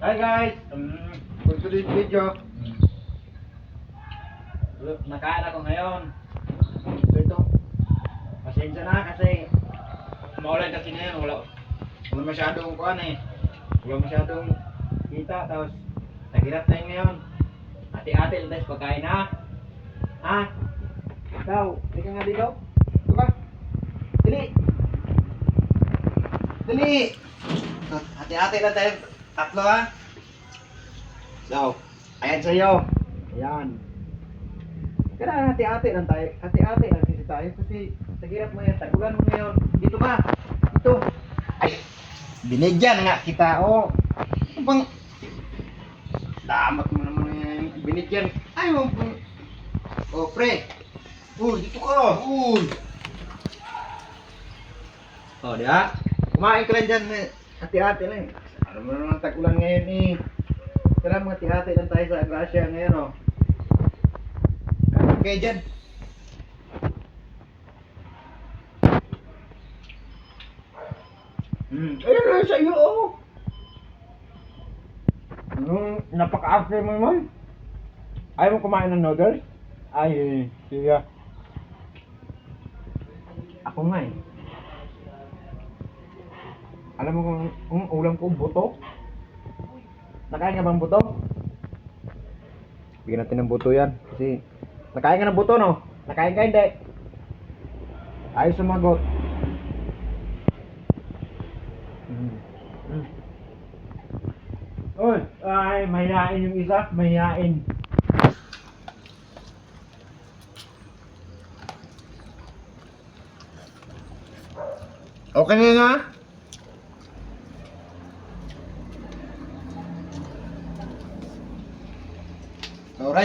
Hi guys! For today's video, nakain ako ngayon. So ito, pasensya na kasi maulan kasi ngayon. Wala masyadong kuhan eh. Wala masyadong kita. Tapos, naghirap tayo ngayon. Ate-ate lang tayo sa pagkain ha. Ha? Ikaw, hindi ka nga dito? Ito ka? Dali! Dali! Ate-ate lang tayo. Tatlo ha. So, ayan sa'yo. Ayan. Kailangan hati-hati lang tayo. Hati-hati lang kasi tayo. Kasi naghirap mo yan. Tagulan mo ngayon. Dito ba? Dito. Ay, binigyan nga kita. Oh. Ano bang? Damat mo naman yan. Binigyan. Ay, oh, pre. Dito ka. Oh, di ba? Kumain ka lang dyan. Hati-hati lang. Ano mo naman tagulan ngayon eh. Kailangan mga hati-hati lang tayo sa Gracia ngayon oh. Okay dyan. Ayun lang sa iyo oh. Napaka-after mo naman. Ayaw mo kumain ng noodles? Ay, sige. Ako nga eh. Alam mo kung ulam ko buto? Nakain ka bang buto? Bigyan natin ng buto yan. Kasi nakain ka ng buto no? Nakain ka hindi? Ayos sumagot. Oy, ay mahihain yung isa, mahihain. Okay na nga? Alright.